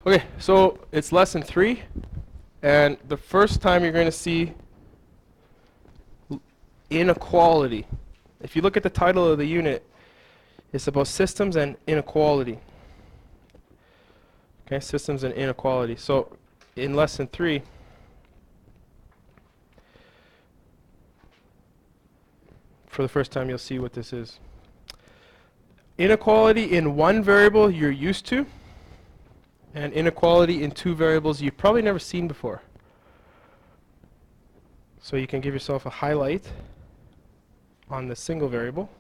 Okay, so it's lesson 3, and the first time you're going to see inequality. If you look at the title of the unit, it's about systems and inequality. Okay, systems and inequality. So in lesson 3, for the first time you'll see what this is. Inequality in one variable you're used to, and inequality in two variables you've probably never seen before. So you can give yourself a highlight on the single variable.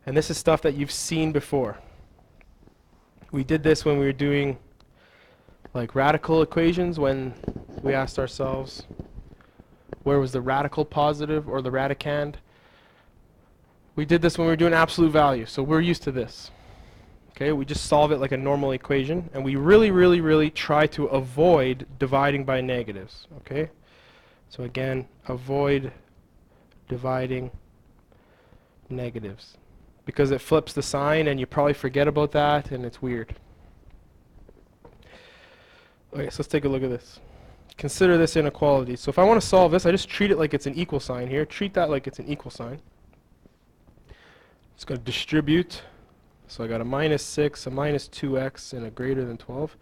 And this is stuff that you've seen before. We did this when we were doing like radical equations, when we asked ourselves where was the radical positive or the radicand. We did this when we were doing absolute value, so we're used to this. Okay, we just solve it like a normal equation, and we really try to avoid dividing by negatives. Okay, so again, avoid dividing negatives, because it flips the sign and you probably forget about that and it's weird. Okay, so let's take a look at this. Consider this inequality. So if I want to solve this, I just treat it like it's an equal sign here. Treat that like it's an equal sign. It's going to distribute. So I got a minus 6, a minus 2x, and a greater than 12.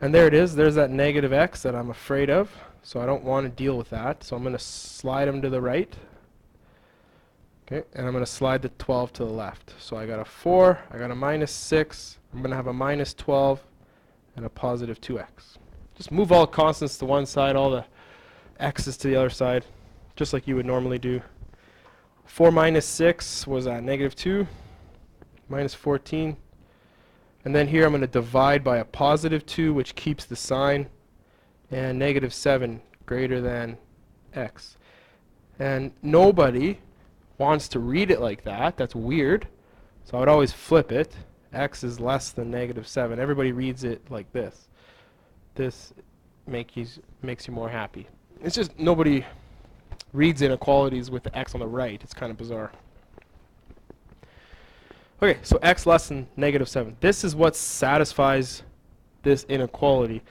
And there it is. There's that negative x that I'm afraid of. So I don't want to deal with that. So I'm going to slide them to the right. Okay, and I'm going to slide the 12 to the left. So I got a 4, I got a minus 6, I'm going to have a minus 12, and a positive 2x. Just move all constants to one side, all the x's to the other side, just like you would normally do. 4 minus 6 was at negative 2, minus 14. And then here I'm going to divide by a positive 2, which keeps the sign, and negative 7 greater than x. And nobody wants to read it like that. That's weird. So I would always flip it. X is less than negative 7. Everybody reads it like this. This makes you more happy. It's just nobody reads inequalities with the x on the right. It's kind of bizarre. Okay, so x less than negative 7. This is what satisfies this inequality.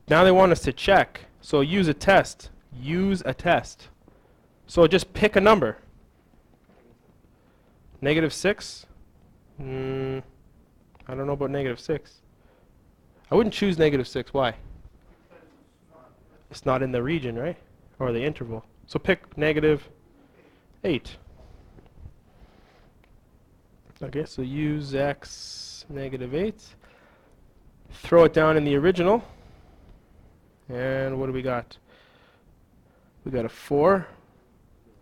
Now they want us to check. So use a test. Use a test. So just pick a number. Negative 6? I don't know about negative 6. I wouldn't choose negative 6. Why? It's not in the region, right? Or the interval. So pick negative 8. Okay, so use x negative 8. Throw it down in the original. And what do we got? We got a 4.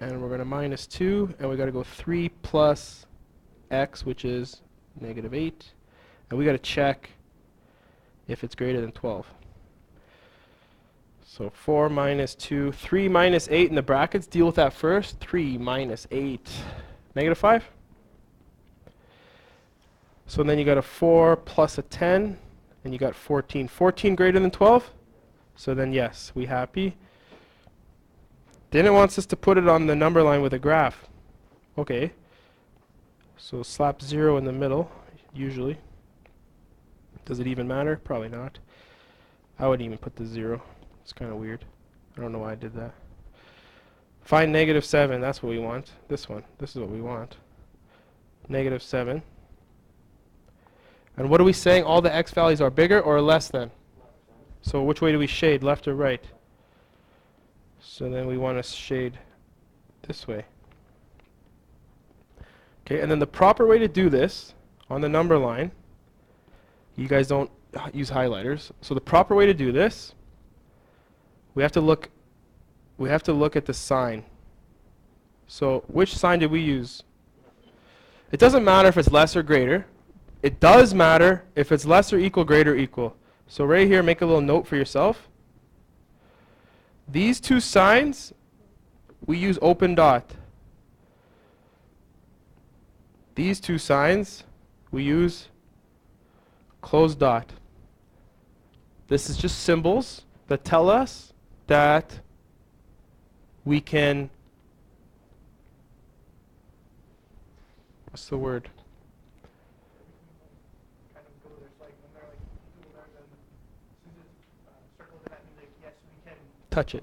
And we're going to minus 2, and we got to go 3 plus x, which is negative 8. And we got to check if it's greater than 12. So 4 minus 2, 3 minus 8 in the brackets. Deal with that first. 3 minus 8, negative 5. So then you got a 4 plus a 10, and you got 14. 14 greater than 12? So then yes, we happy. Then it wants us to put it on the number line with a graph. Okay. So slap 0 in the middle, usually. Does it even matter? Probably not. I wouldn't even put the 0. It's kind of weird. I don't know why I did that. Find negative 7. That's what we want. This one. This is what we want. Negative 7. And what are we saying? All the x values are bigger or less than? So which way do we shade? Left or right? So then we want to shade this way. Okay, and then the proper way to do this on the number line, you guys don't use highlighters. So the proper way to do this, we have to look at the sign. So which sign did we use? It doesn't matter if it's less or greater. It does matter if it's less or equal, greater, equal. So right here, make a little note for yourself. These two signs, we use open dot. These two signs, we use closed dot. This is just symbols that tell us that we can, what's the word? touch it.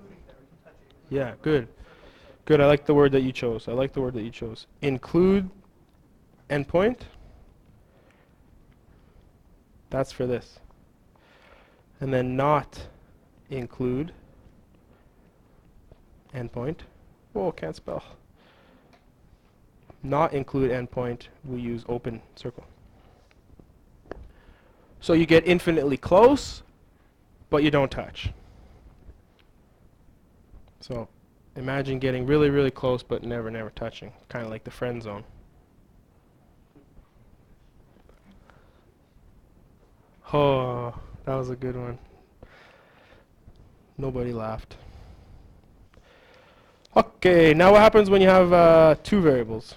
Yeah, good. Good, I like the word that you chose. I like the word that you chose. Include endpoint. That's for this. And then not include endpoint. Whoa, can't spell. Not include endpoint, we use open circle. So you get infinitely close, but you don't touch. So imagine getting really, really close, but never, never touching. Kind of like the friend zone. Oh, that was a good one. Nobody laughed. Okay, now what happens when you have two variables?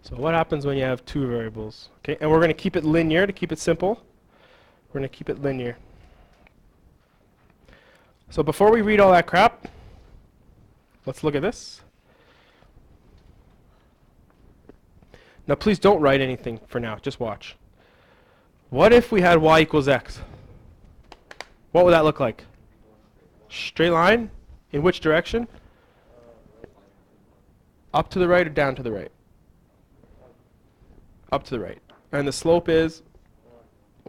So what happens when you have two variables? Okay, and we're going to keep it linear to keep it simple. We're going to keep it linear. So before we read all that crap, let's look at this. Now please don't write anything for now, just watch. What if we had y equals x? What would that look like? Straight line? In which direction? Up to the right or down to the right? Up to the right. And the slope is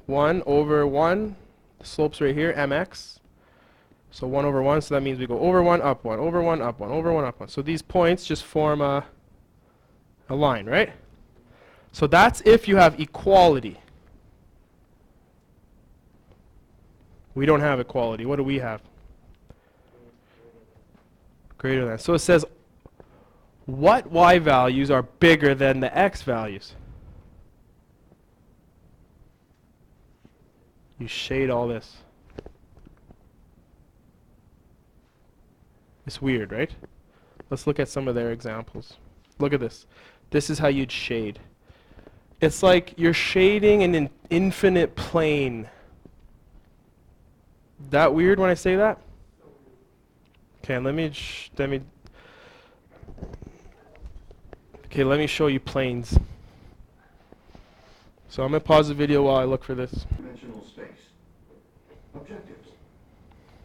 1 over 1. The slope's right here, mx. So 1 over 1, so that means we go over 1, up 1, over 1, up 1, over 1, up 1. So these points just form a line, right? So that's if you have equality. We don't have equality. What do we have? Greater than. So it says, what y values are bigger than the x values? You shade all this. It's weird, right? Let's look at some of their examples. Look at this. This is how you'd shade. It's like you're shading an infinite plane. That weird when I say that? Okay, let me show you planes. So I'm going to pause the video while I look for this. Dimensional space. Objectives.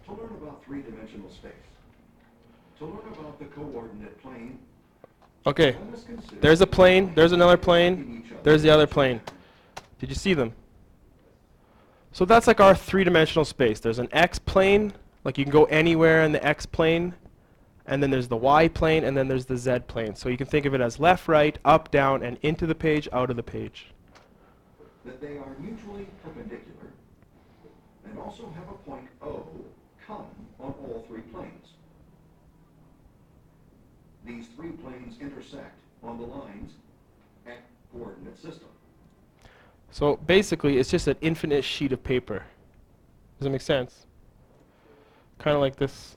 To learn about three-dimensional space. To learn about the coordinate plane. Okay, there's a plane, there's another plane, there's the other plane. Did you see them? So that's like our three-dimensional space. There's an x-plane, like you can go anywhere in the x-plane, and then there's the y-plane, and then there's the z-plane. So you can think of it as left, right, up, down, and into the page, out of the page. That they are mutually perpendicular, and also have a point O come on all three planes. These three planes intersect on the lines at coordinate system. So basically, it's just an infinite sheet of paper. Does that make sense? Kind of like this.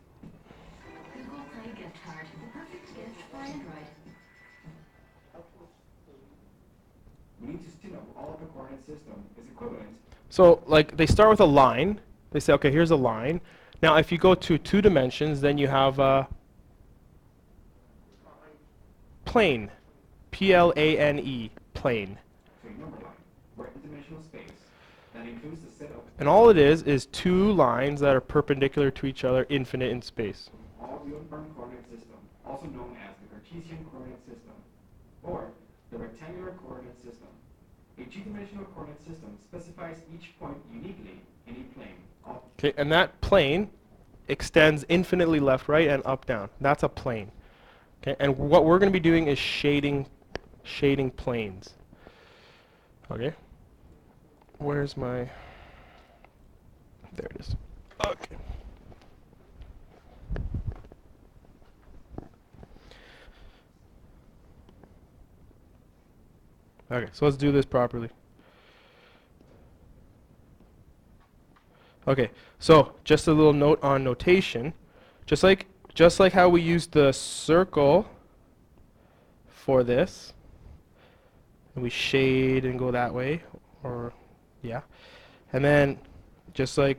We need to know all of the coordinate system is equivalent. So like they start with a line. They say, okay, here's a line. Now if you go to 2 dimensions, then you have a plane. P-L-A-N-E, plane. So a number line, right dimensional space, that includes the set of And all it is 2 lines that are perpendicular to each other, infinite in space. all uniform coordinate system, also known as the Cartesian coordinate system, or the rectangular coordinate system. A two-dimensional coordinate system specifies each point uniquely in a plane. Okay, and that plane extends infinitely left, right, and up, down. That's a plane. Okay, and what we're going to be doing is shading planes. Okay. Where's my? There it is. Okay. Okay, so let's do this properly. Okay, so just a little note on notation. Just like how we used the circle for this, and we shade and go that way, or yeah. And then just like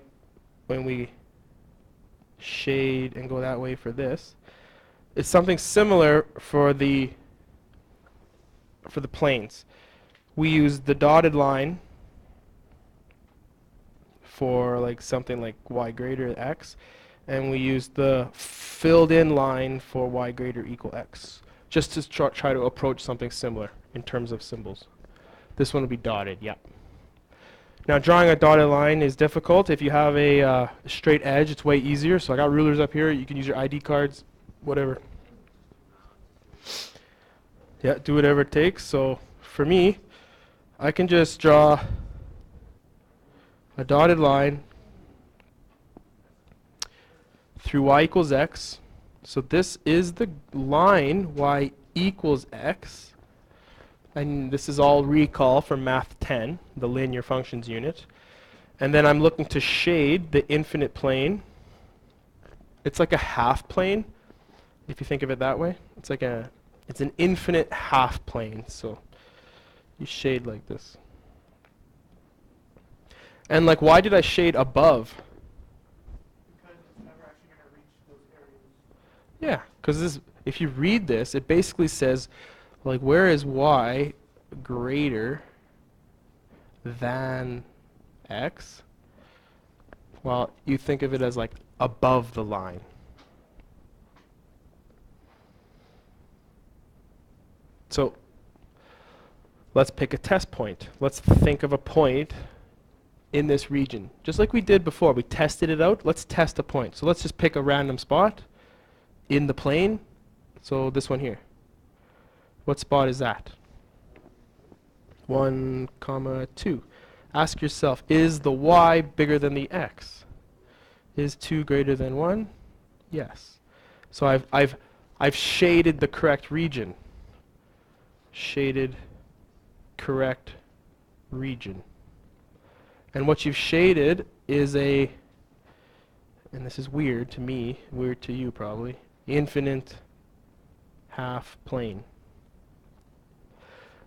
when we shade and go that way for this, it's something similar for the planes. We use the dotted line for like something like y greater x, and we use the filled in line for y greater equal x, just to try to approach something similar in terms of symbols. This one will be dotted, yeah. Now drawing a dotted line is difficult. If you have a straight edge, it's way easier. So I got rulers up here. You can use your ID cards, whatever. Yeah, do whatever it takes. So for me, I can just draw a dotted line through y equals x. So this is the line y equals x. And this is all recall from Math 10, the linear functions unit. And then I'm looking to shade the infinite plane. It's like a half plane, if you think of it that way. It's an infinite half plane. So you shade like this. And like, why did I shade above? Because it's never actually going to reach those areas. Yeah, because if you read this, it basically says, like, where is y greater than x? Well, you think of it as like above the line. So let's pick a test point. Let's think of a point in this region. Just like we did before, we tested it out. Let's test a point. So let's just pick a random spot in the plane. So this one here. What spot is that? 1, 2. Ask yourself, is the y bigger than the x? Is 2 greater than 1? Yes. So I've shaded the correct region. Shaded correct region. And what you've shaded is and this is weird to me, weird to you probably, infinite half plane.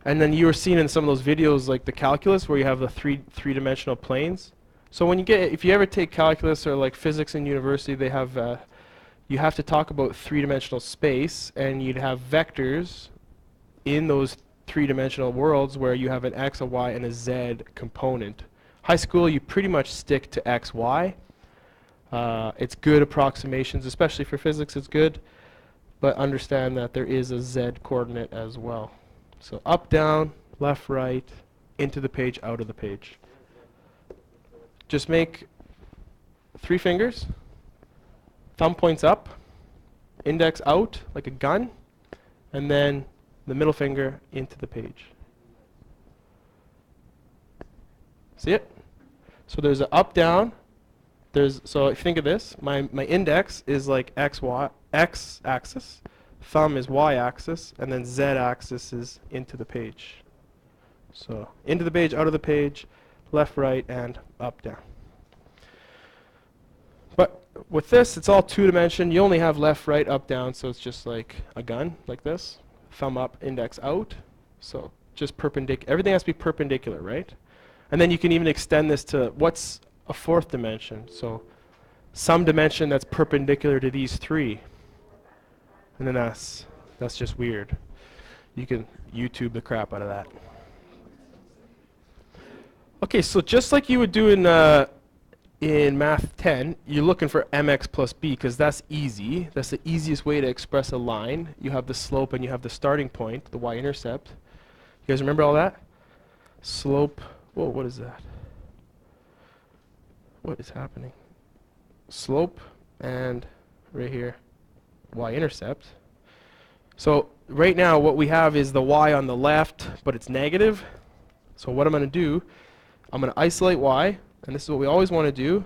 And then you were seeing in some of those videos like the calculus where you have the three-dimensional planes. So when if you ever take calculus or like physics in university, they have you have to talk about three-dimensional space, and you'd have vectors in those three-dimensional worlds where you have an x, a y, and a z component. High school, you pretty much stick to x, y. It's good approximations, especially for physics, it's good. But understand that there is a z coordinate as well. So up, down, left, right, into the page, out of the page. Just make 3 fingers, thumb points up, index out like a gun, and then the middle finger into the page. See it? So there's an up, down. So if you think of this, my index is like x axis, thumb is y axis, and then z axis is into the page. So into the page, out of the page, left, right, and up, down. But with this, it's all 2-dimension. You only have left, right, up, down, so it's just like a gun, like this. Thumb up, index out. So just perpendicular. Everything has to be perpendicular, right? And then you can even extend this to what's a 4th dimension. So some dimension that's perpendicular to these 3. And then that's just weird. You can YouTube the crap out of that. Okay, so just like you would do in Math 10, you're looking for mx plus b because that's easy. That's the easiest way to express a line. You have the slope and you have the starting point, the y-intercept. You guys remember all that? Slope. Whoa, what is that? What is happening? Slope and right here, y-intercept. So right now what we have is the y on the left, but it's negative. So what I'm going to do, I'm going to isolate y, and this is what we always want to do.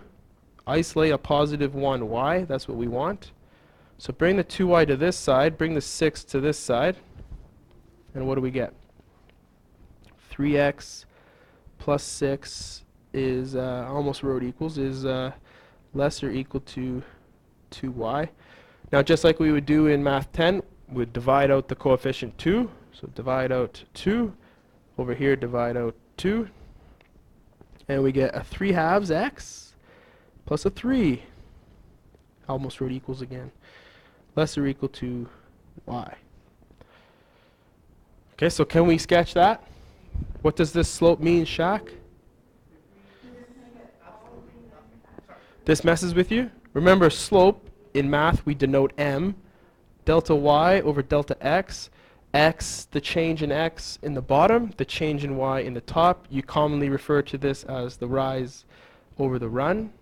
Isolate a positive 1y, that's what we want. So bring the 2y to this side, bring the 6 to this side, and what do we get? 3x plus 6 is, almost wrote equals, is less or equal to 2y. Now just like we would do in Math 10, we'd divide out the coefficient 2. So divide out 2. Over here, divide out 2. And we get a 3/2 x plus a 3. Almost wrote equals again. Less or equal to y. Okay, so can we sketch that? What does this slope mean, Shaq? This messes with you? Remember, slope in math we denote m, delta y over delta x, x, the change in x in the bottom, the change in y in the top. You commonly refer to this as the rise over the run.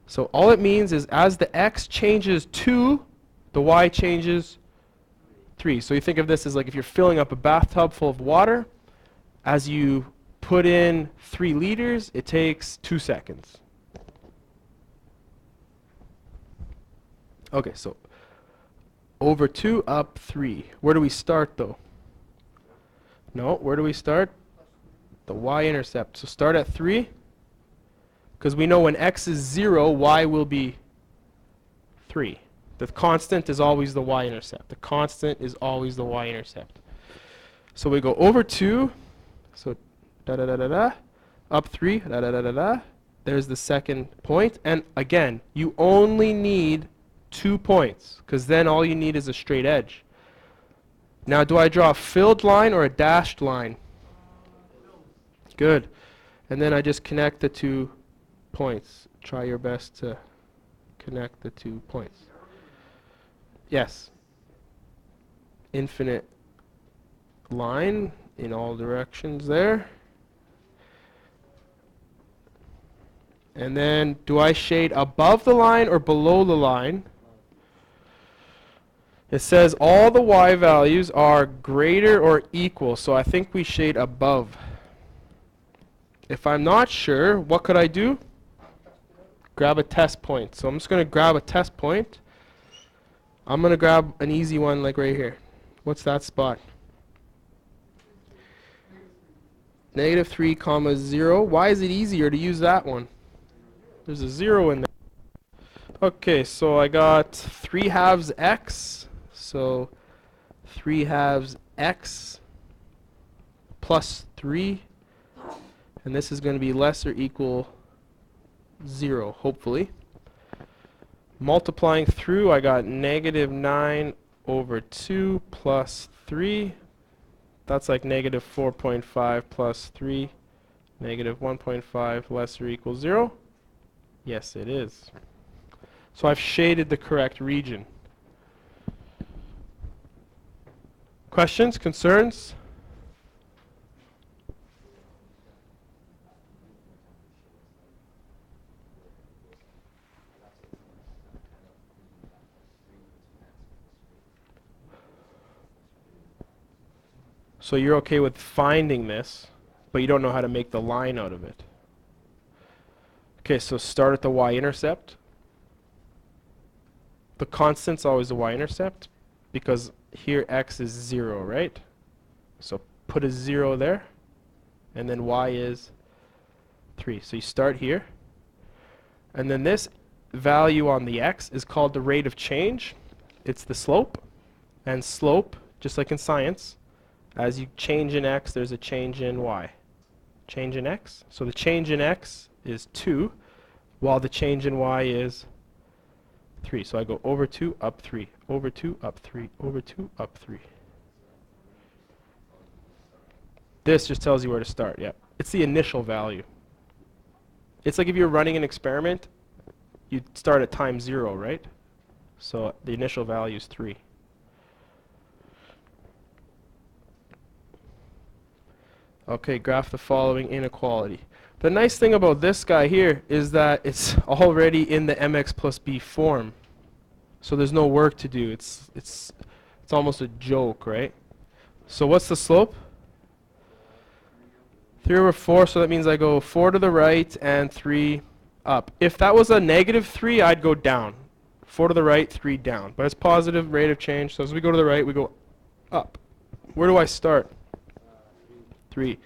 So all it means is as the x changes 2, the y changes 3. So you think of this as like if you're filling up a bathtub full of water, as you put in 3 liters, it takes 2 seconds. Okay, so over 2, up 3. Where do we start though? No, where do we start? The y-intercept. So start at 3, because we know when x is 0, y will be 3. The constant is always the y-intercept. The constant is always the y-intercept. So we go over 2, so da-da-da-da-da, up 3, da-da-da-da-da. There's the second point. And again, you only need 2 points, because then all you need is a straight edge. Now, do I draw a filled line or a dashed line? Good. And then I just connect the 2 points. Try your best to connect the 2 points. Yes. Infinite line in all directions there. And then, do I shade above the line or below the line? It says all the y values are greater or equal, so I think we shade above. If I'm not sure, what could I do? Grab a test point. So I'm just going to grab a test point. I'm going to grab an easy one like right here. What's that spot? -3, 0. Why is it easier to use that one? There's a 0 in there. Okay, so I got 3/2 x. So 3/2 x plus 3. And this is going to be less or equal 0, hopefully. Multiplying through, I got -9 over 2 plus 3. That's like -4.5 plus 3. -1.5 less or equal 0. Yes, it is. So I've shaded the correct region. Questions, concerns? So you're okay with finding this, but you don't know how to make the line out of it. Okay, so start at the y-intercept. The constant's always the y-intercept, because here x is 0, right? So put a 0 there, and then y is 3. So you start here, and then this value on the x is called the rate of change. It's the slope, and slope, just like in science, as you change in x, there's a change in y. Change in x. So the change in x is 2, while the change in y is 3. So I go over 2, up 3, over 2, up 3, over 2, up 3. This just tells you where to start, yeah. It's the initial value. It's like if you're running an experiment, you'd start at time 0, right? So the initial value is 3. Okay, graph the following inequality. The nice thing about this guy here is that it's already in the mx plus b form. So there's no work to do. It's almost a joke, right? So what's the slope? 3 over 4, so that means I go 4 to the right and 3 up. If that was a -3, I'd go down. 4 to the right, 3 down. But it's positive rate of change, so as we go to the right, we go up. Where do I start? 3.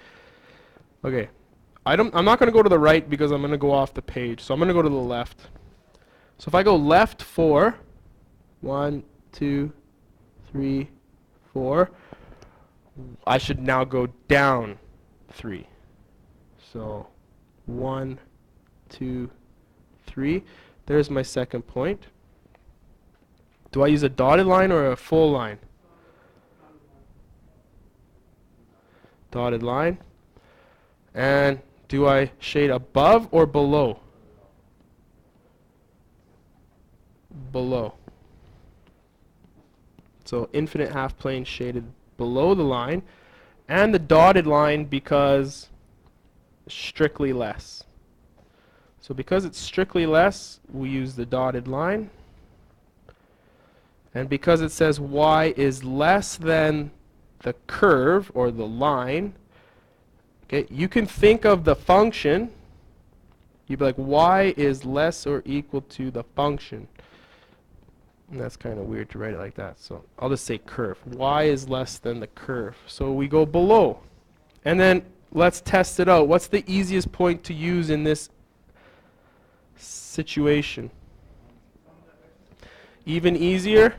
Okay. I'm not going to go to the right because I'm going to go off the page. So I'm going to go to the left. So if I go left 4, 1, 2, 3, 4, I should now go down 3. So 1, 2, 3. There's my second point. Do I use a dotted line or a full line? Dotted line. And do I shade above or below? below. So infinite half plane shaded below the line, and the dotted line because strictly less. So because it's strictly less, we use the dotted line. And because it says y is less than the curve or the line, okay, you can think of the function. You'd be like, y is less or equal to the function. And that's kind of weird to write it like that. So I'll just say curve. Y is less than the curve. So we go below. And then let's test it out. What's the easiest point to use in this situation? Even easier?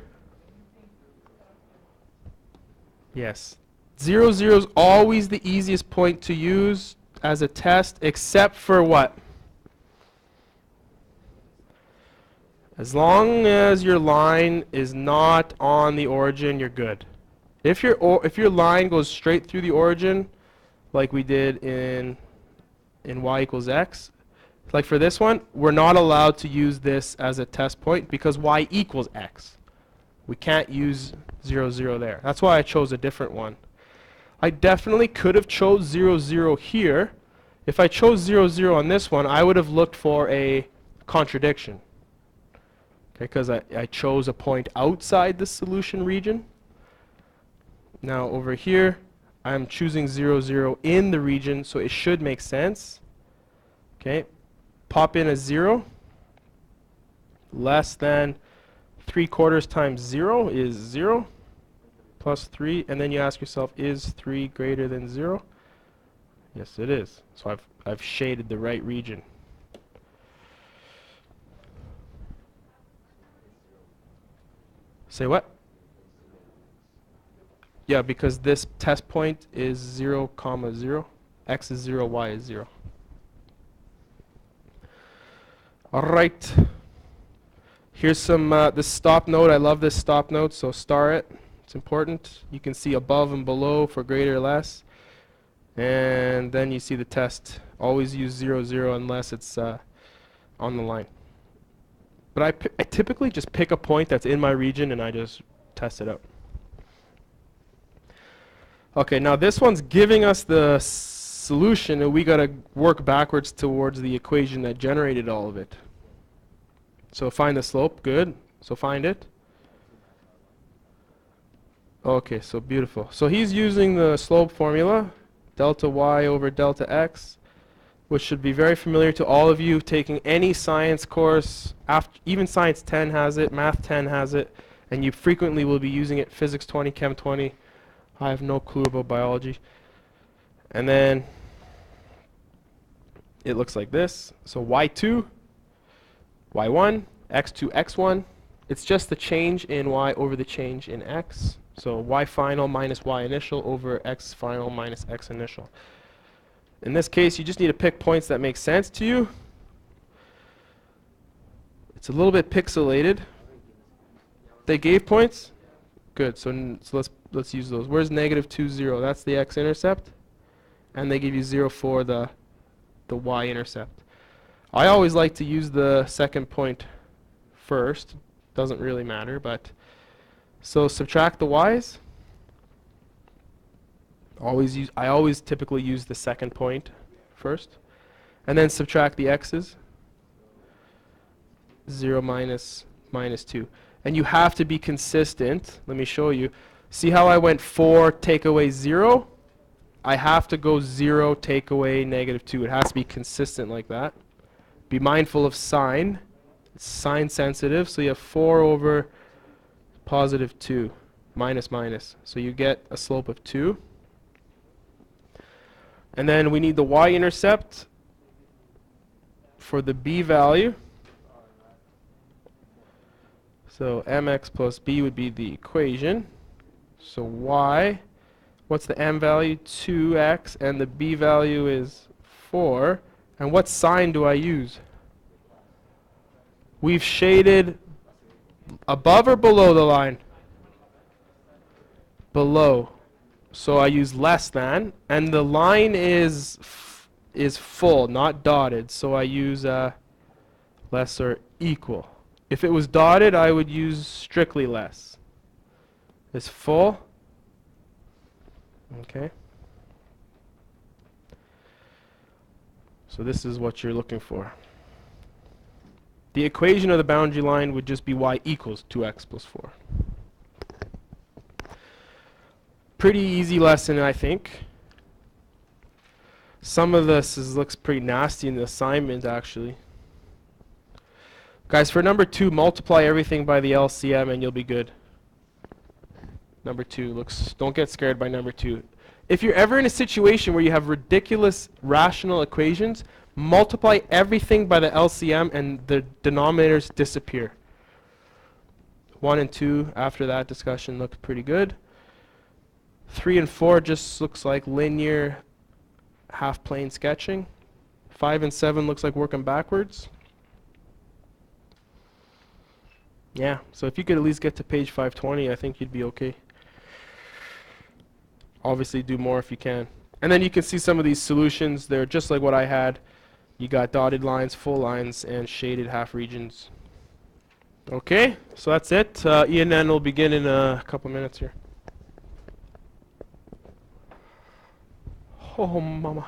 Yes. 0, 0 is always the easiest point to use as a test, except for what? As long as your line is not on the origin, you're good. If your line goes straight through the origin, like we did in y equals x, like for this one, we're not allowed to use this as a test point because y equals x. We can't use 0, 0 there. That's why I chose a different one. I definitely could have chose 0, 0 here. If I chose 0, 0 on this one, I would have looked for a contradiction. Okay, because I chose a point outside the solution region. Now over here, I'm choosing 0, 0 in the region, so it should make sense. Okay, pop in a 0. Less than 3/4 times 0 is 0 plus 3, and then you ask yourself, is 3 greater than 0? Yes, it is. So I've shaded the right region. Say what? Yeah, because this test point is 0, 0. X is 0, y is 0. All right. Here's some this stop note. I love this stop note, so star it. It's important. You can see above and below for greater or less. And then you see the test. Always use 0, 0 unless it's on the line. But I typically just pick a point that's in my region and I just test it out. Okay, now this one's giving us the solution, and we got to work backwards towards the equation that generated all of it. So find the slope, good. So find it. Okay, so beautiful. So he's using the slope formula, delta y over delta x, which should be very familiar to all of you taking any science course. Even Science 10 has it, Math 10 has it, and you frequently will be using it. Physics 20, Chem 20. I have no clue about biology. And then it looks like this. So y2, y1, x2, x1. It's just the change in y over the change in x. So y final minus y initial over x final minus x initial. In this case, you just need to pick points that make sense to you. It's a little bit pixelated. They gave points? Good. So let's use those. Where's negative 2, 0? That's the x-intercept. And they give you 0 for the y-intercept. I always like to use the second point first. Doesn't really matter, but so subtract the y's. I always typically use the second point first, and then subtract the x's. 0 minus 2, and you have to be consistent. Let me show you. See how I went 4 take away 0? I have to go 0 take away negative 2. It has to be consistent like that. Be mindful of sign. It's sign sensitive, so you have 4 over positive 2 minus minus. So you get a slope of 2. And then we need the y-intercept for the b value. So mx plus b would be the equation. So y, what's the m value? 2x, and the b value is 4. And what sign do I use? We've shaded above or below the line? Below. So I use less than, and the line is full, not dotted. So I use less or equal. If it was dotted, I would use strictly less. Is full. Okay. So this is what you're looking for. The equation of the boundary line would just be y equals 2x plus 4. Pretty easy lesson, I think. Some of this looks pretty nasty in the assignment, actually. Guys, for number 2, multiply everything by the LCM and you'll be good. Number 2 looks, don't get scared by number 2. If you're ever in a situation where you have ridiculous rational equations, multiply everything by the LCM and the denominators disappear. 1 and 2 after that discussion look pretty good. 3 and 4 just looks like linear half-plane sketching. 5 and 7 looks like working backwards. Yeah, so if you could at least get to page 520, I think you'd be okay. Obviously do more if you can. And then you can see some of these solutions. They're just like what I had. You got dotted lines, full lines, and shaded half regions. Okay, so that's it. ENN will begin in a couple minutes here. Oh, mama.